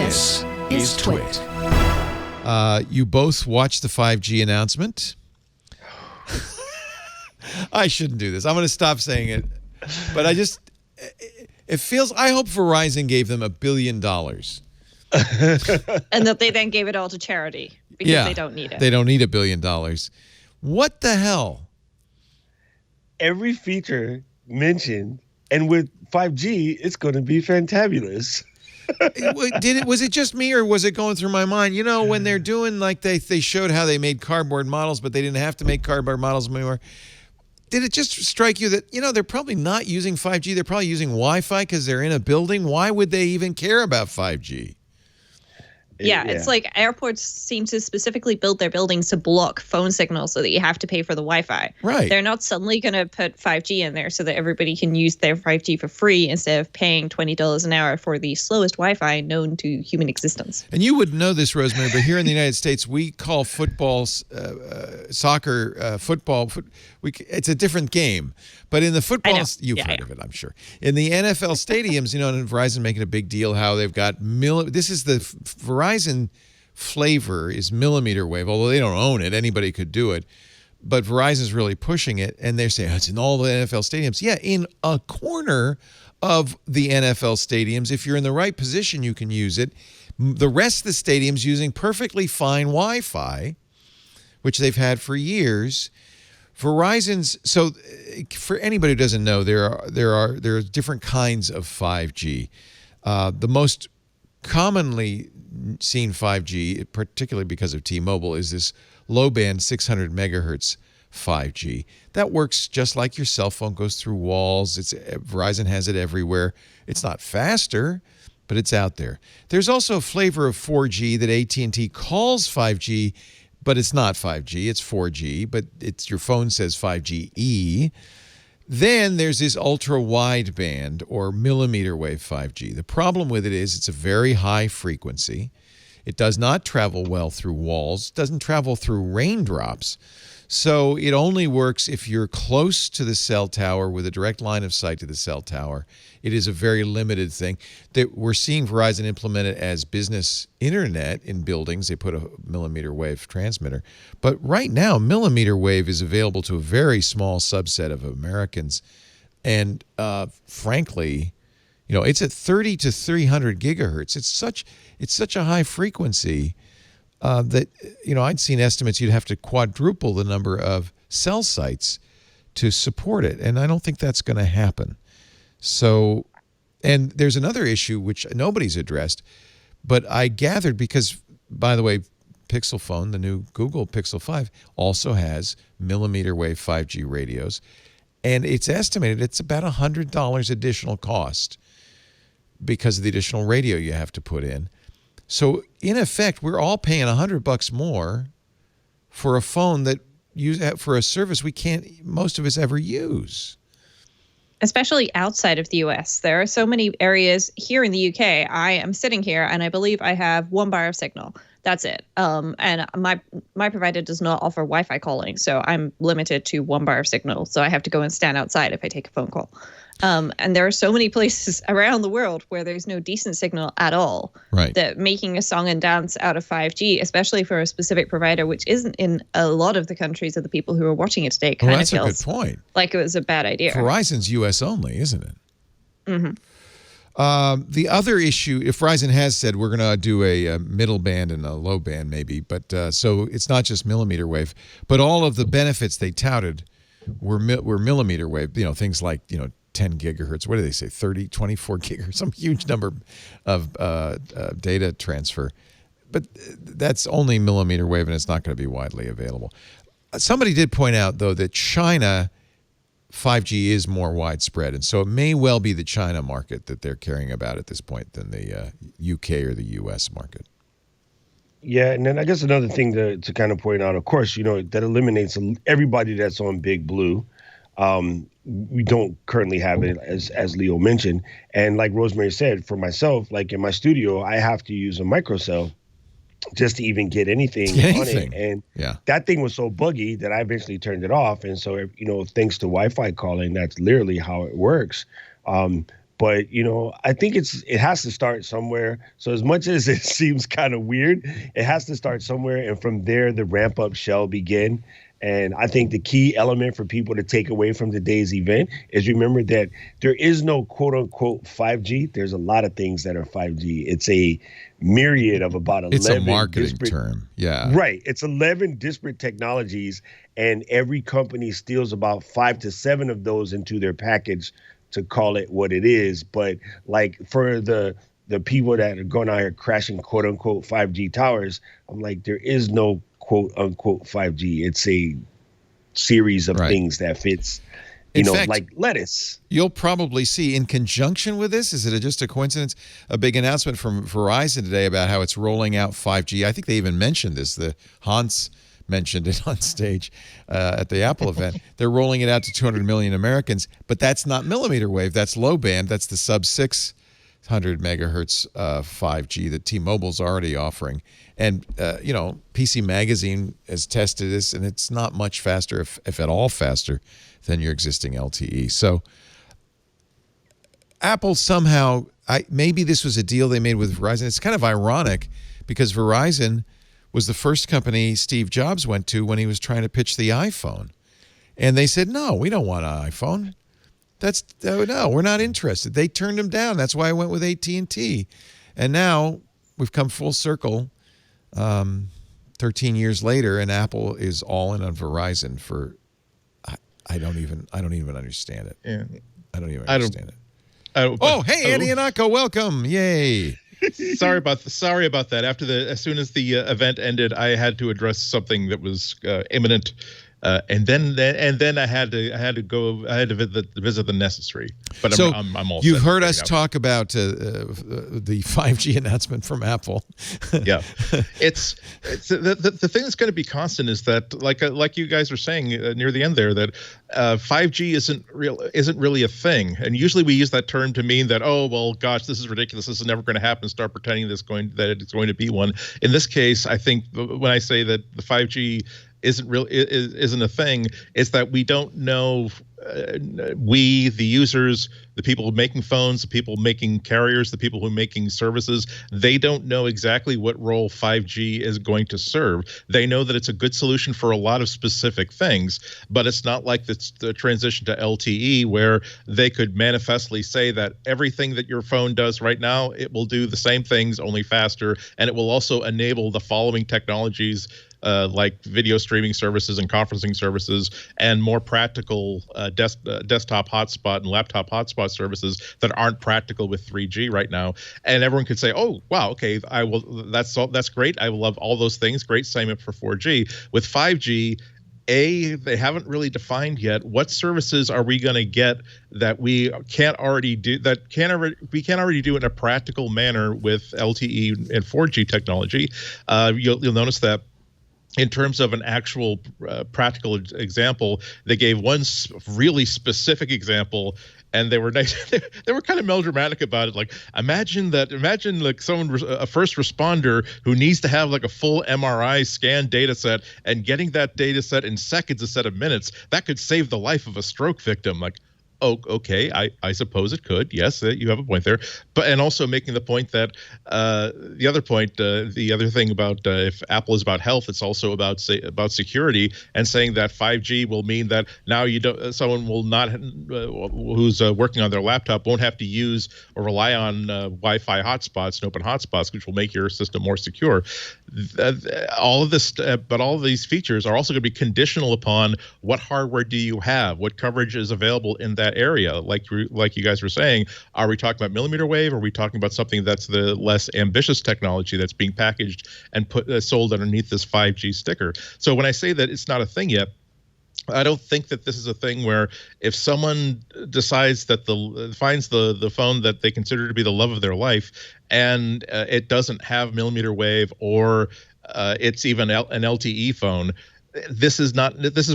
This is TWiT. You both watched the 5G announcement. I shouldn't do this. I'm going to stop saying it. But it feels, I hope Verizon gave them $1 billion. And that they then gave it all to charity because they don't need it. They don't need $1 billion. What the hell? Every feature mentioned, and with 5G, it's going to be fantabulous. Was it just me, or was it going through my mind? You know, when they're doing, like, they showed how they made cardboard models, but they didn't have to make cardboard models anymore. Did it just strike you that, they're probably not using 5G? They're probably using Wi-Fi because they're in a building. Why would they even care about 5G? Yeah, it's like airports seem to specifically build their buildings to block phone signals so that you have to pay for the Wi-Fi. Right. They're not suddenly going to put 5G in there so that everybody can use their 5G for free instead of paying $20 an hour for the slowest Wi-Fi known to human existence. And you wouldn't know this, Rosemary, but here in the United States, we call football, soccer, football. It's a different game. But in the football, you've heard of it, I'm sure. In the NFL stadiums, and Verizon making a big deal how they've got this is the Verizon flavor is millimeter wave, although they don't own it. Anybody could do it. But Verizon's really pushing it, and they're saying it's in all the NFL stadiums. Yeah, in a corner of the NFL stadiums, if you're in the right position, you can use it. The rest of the stadiums using perfectly fine Wi-Fi, which they've had for years. Verizon's, so for anybody who doesn't know, there are different kinds of 5G. The most commonly seen 5G, particularly because of T-Mobile, is this low-band 600 megahertz 5G. That works just like your cell phone goes through walls. Verizon has it everywhere. It's not faster, but it's out there. There's also a flavor of 4G that AT&T calls 5G, but it's not 5G, it's 4G, but your phone says 5GE. Then there's this ultra-wideband or millimeter wave 5G. The problem with it is it's a very high frequency. It does not travel well through walls, doesn't travel through raindrops. So it only works if you're close to the cell tower with a direct line of sight to the cell tower. It is a very limited thing. We're seeing Verizon implement it as business internet in buildings. They put a millimeter wave transmitter. But right now, millimeter wave is available to a very small subset of Americans. And frankly, it's at 30 to 300 gigahertz. It's such a high frequency that, I'd seen estimates you'd have to quadruple the number of cell sites to support it. And I don't think that's going to happen. So, and there's another issue which nobody's addressed, but I gathered because, by the way, Pixel phone, the new Google Pixel 5, also has millimeter wave 5G radios. And it's estimated it's about $100 additional cost because of the additional radio you have to put in. So in effect, we're all paying $100 more for a phone for a service most of us ever use. Especially outside of the US. There are so many areas here in the UK. I am sitting here and I believe I have 1 bar of signal. That's it. And my provider does not offer Wi-Fi calling, so I'm limited to 1 bar of signal. So I have to go and stand outside if I take a phone call. And there are so many places around the world where there's no decent signal at all. Right. That making a song and dance out of 5G, especially for a specific provider, which isn't in a lot of the countries of the people who are watching it today, kind of feels that's a good point. Like it was a bad idea. Verizon's US only, isn't it? Mm-hmm. The other issue, if Verizon has said we're going to do a middle band and a low band maybe, but so it's not just millimeter wave, but all of the benefits they touted were millimeter wave, things like, 10 gigahertz. What do they say? 30, 24 gigahertz, some huge number of data transfer. But that's only millimeter wave, and it's not going to be widely available. Somebody did point out, though, that China 5G is more widespread, and so it may well be the China market that they're caring about at this point than the UK or the US market. Yeah, and then I guess another thing to kind of point out, of course, that eliminates everybody that's on Big Blue. We don't currently have it, as Leo mentioned. And like Rosemary said, for myself, like in my studio, I have to use a microcell just to even get anything on it. And that thing was so buggy that I eventually turned it off. And so, thanks to Wi-Fi calling, that's literally how it works. But I think it has to start somewhere. So as much as it seems kind of weird, it has to start somewhere, and from there the ramp up shall begin. And I think the key element for people to take away from today's event is remember that there is no quote unquote 5G. There's a lot of things that are 5G. It's a myriad of about 11. It's a marketing term. Yeah. Right. It's 11 disparate technologies, and every company steals about 5 to 7 of those into their package to call it what it is. But like for the people that are going out here crashing quote unquote 5G towers, I'm like, there is no quote unquote 5G. It's a series of things that fits, in fact, like lettuce. You'll probably see in conjunction with this, is it just a coincidence, a big announcement from Verizon today about how it's rolling out 5G. I think they even mentioned this. The Hans mentioned it on stage at the Apple event. They're rolling it out to 200 million Americans, but that's not millimeter wave. That's low band. That's the sub 600 megahertz 5G that T-Mobile's already offering. And, PC Magazine has tested this, and it's not much faster, if at all faster, than your existing LTE. So Apple somehow, maybe this was a deal they made with Verizon. It's kind of ironic because Verizon was the first company Steve Jobs went to when he was trying to pitch the iPhone. And they said, no, we don't want an iPhone. No, we're not interested. They turned him down. That's why I went with AT&T. And now we've come full circle 13 years later, and Apple is all in on Verizon for I don't even understand it. Yeah. I don't even understand it. Hey, Andy Ihnatko, welcome. Yay. Sorry about that. As soon as the event ended, I had to address something that was imminent. And then I had to visit the necessary. But so I'm all you've set heard right us now. talk about the 5G announcement from Apple. Yeah, it's the thing that's going to be constant is that like you guys were saying near the end there, that 5G isn't really a thing. And usually we use that term to mean that, oh well, gosh, this is ridiculous. This is never going to happen. Start pretending that it's going to be one. In this case, I think when I say that the 5G isn't a thing, it's that we don't know, we, the users, the people making phones, the people making carriers, the people who are making services, they don't know exactly what role 5G is going to serve. They know that it's a good solution for a lot of specific things, but it's not like the transition to LTE where they could manifestly say that everything that your phone does right now, it will do the same things, only faster, and it will also enable the following technologies like video streaming services and conferencing services and more practical desktop hotspot and laptop hotspot services that aren't practical with 3G right now. And everyone could say, oh, wow, okay, that's great. I will love all those things. Great, sign up for 4G. With 5G, they haven't really defined yet what services are we going to get that we can't already do in a practical manner with LTE and 4G technology. You'll notice that in terms of an actual practical example, they gave one really specific example, and they were nice. They were kind of melodramatic about it. Like, imagine like someone, a first responder who needs to have like a full MRI scan data set, and getting that data set in seconds instead of minutes, that could save the life of a stroke victim. Like, oh, okay, I suppose it could. Yes, you have a point there. But and also making the point that the other thing about if Apple is about health, it's also about security, and saying that 5G will mean that now someone will not who's working on their laptop won't have to use or rely on Wi-Fi hotspots and open hotspots, which will make your system more secure. All of this, but all of these features are also going to be conditional upon what hardware do you have, what coverage is available in that area. Like you guys were saying, are we talking about millimeter wave, or are we talking about something that's the less ambitious technology that's being packaged and sold underneath this 5G sticker? So when I say that it's not a thing yet, I don't think that this is a thing where if someone decides that finds the phone that they consider to be the love of their life, and it doesn't have millimeter wave, or it's even an LTE phone, this is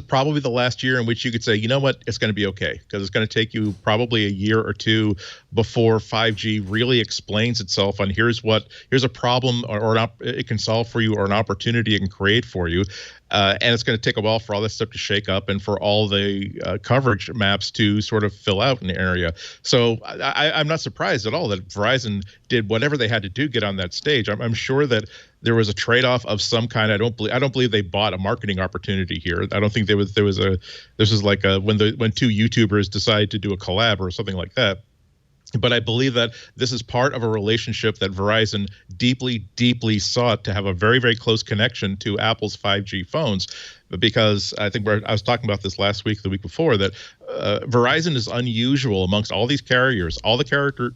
probably the last year in which you could say, you know what, it's going to be okay, because it's going to take you probably a year or two before 5G really explains itself on here's a problem or it can solve for you, or an opportunity it can create for you. and it's going to take a while for all this stuff to shake up and for all the coverage maps to sort of fill out in the area. So I'm not surprised at all that Verizon did whatever they had to do to get on that stage. I'm sure that there was a trade-off of some kind. I don't believe they bought a marketing opportunity here. I don't think this was like when two YouTubers decided to do a collab or something like that. But I believe that this is part of a relationship that Verizon deeply, deeply sought to have a very, very close connection to Apple's 5G phones. Because I think I was talking about this last week, the week before, that Verizon is unusual amongst all these carriers. All the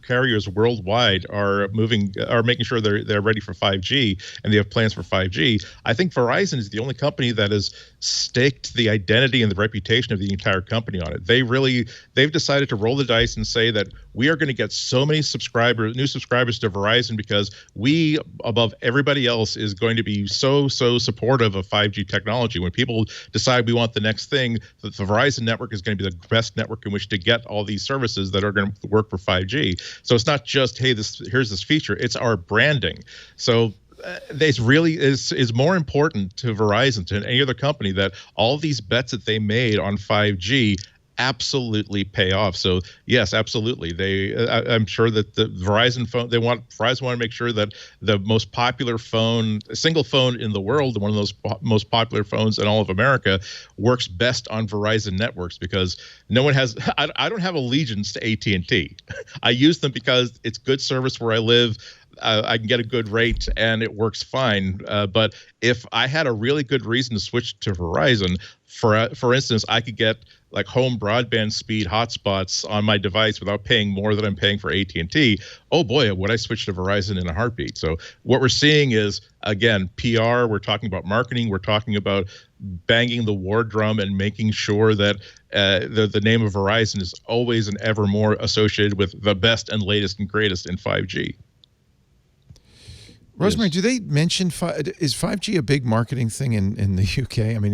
carriers worldwide are making sure they're ready for 5G, and they have plans for 5G. I think Verizon is the only company that has staked the identity and the reputation of the entire company on it. They've decided to roll the dice and say that we are going to get so many new subscribers to Verizon because we, above everybody else, is going to be so supportive of 5G technology. When people decide we want the next thing, the Verizon network is going to be the best network in which to get all these services that are going to work for 5G. So it's not just, hey, here's this feature. It's our branding. So this really is more important to Verizon than any other company, that all these bets that they made on 5G absolutely pay off. So yes, absolutely. I'm sure that the Verizon phone, Verizon want to make sure that the most popular phone, single phone in the world, one of those most popular phones in all of America, works best on Verizon networks, because no one has. I don't have allegiance to AT&T. I use them because it's good service where I live. I can get a good rate and it works fine. But if I had a really good reason to switch to Verizon, for instance, I could get like home broadband speed hotspots on my device without paying more than I'm paying for AT&T. Oh boy, would I switch to Verizon in a heartbeat. So what we're seeing is, again, PR, we're talking about marketing, we're talking about banging the war drum and making sure that the name of Verizon is always and ever more associated with the best and latest and greatest in 5G. Rosemary, do they mention is 5G a big marketing thing in the UK? I mean,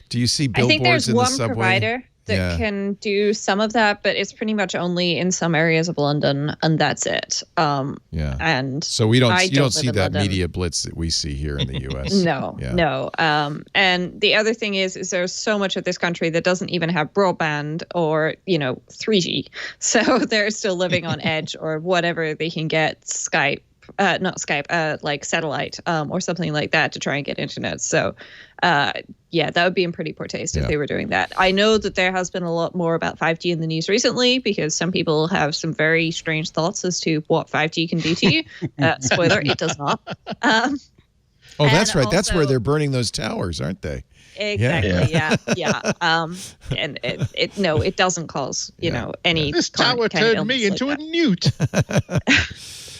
do you see billboards in the subway? I think there's one provider that can do some of that, but it's pretty much only in some areas of London, and that's it. And so you don't see that London media blitz that we see here in the US. No. And the other thing is there's so much of this country that doesn't even have broadband or 3G, so they're still living on Edge or whatever they can get, like satellite or something like that to try and get internet. So that would be in pretty poor taste if they were doing that. I know that there has been a lot more about 5G in the news recently because some people have some very strange thoughts as to what 5G can do to you. Spoiler, it does not. That's right. That's where they're burning those towers, aren't they? Exactly. Yeah. And it doesn't cause any. This tower turned me into a newt.